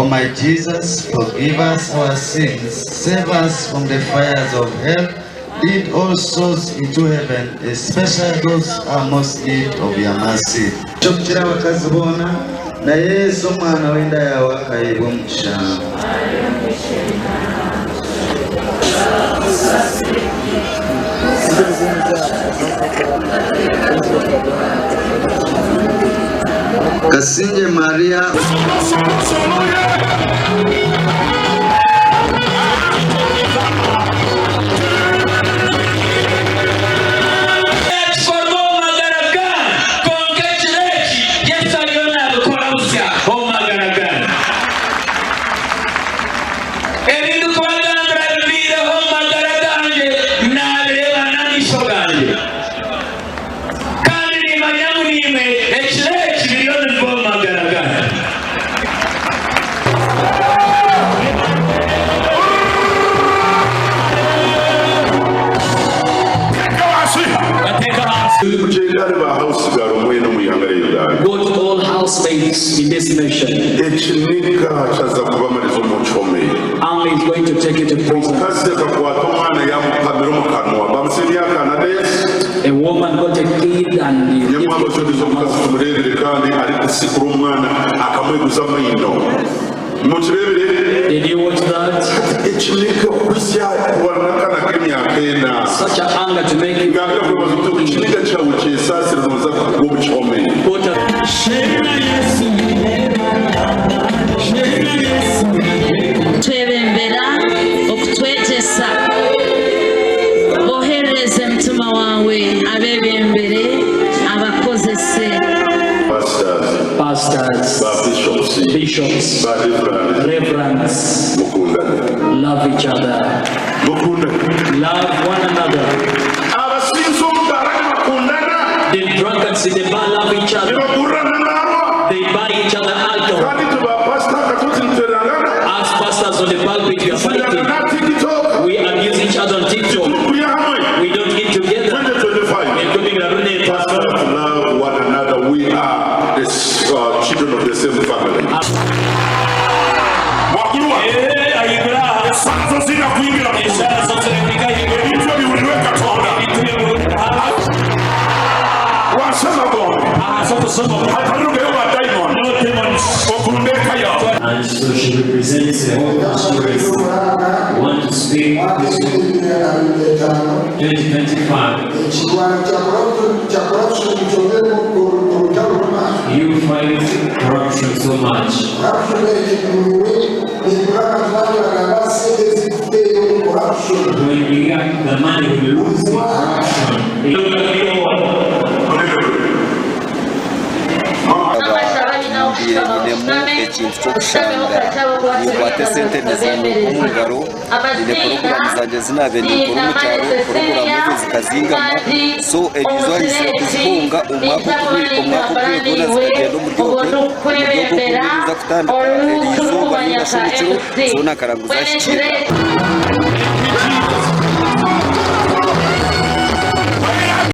my Jesus, forgive us our sins, save us from the fires of hell, lead all souls into heaven, especially those who are most in need of your mercy. Chokira wakazibona na Yesu mwana wenda yawe akayibwa mushamba. Kasinje Maria go to all housemates in this nation. Army is going to take you to prison. A woman got a kid and did you watch that? Such an anger to make you twebembera okutwetesa ohereze mtuma wawe abebembere abakozese pastors, bishops, reverends, love each other, love one another. The drunkards in the bar love each other. They buy each other alcohol. As pastors on the pulpit, we are fighting. We abuse each other on TikTok. We don't eat together. Love one another. We are the children of the same family. And so she represents the whole pastorate. I want to speak this 2025. You fight corruption so much. When you get the money, you lose the corruption. Ekintu kyokushanga nikwate sente nezange omungaro ine porogaramu zanje zinabende nkuru mukyaro porogaramu zikazingama so ebizwahise kuzihunga umwaka okugona zikagenda omuryogo kubereza kutandika eriizooba ningashi omukiro zona karanguza shikira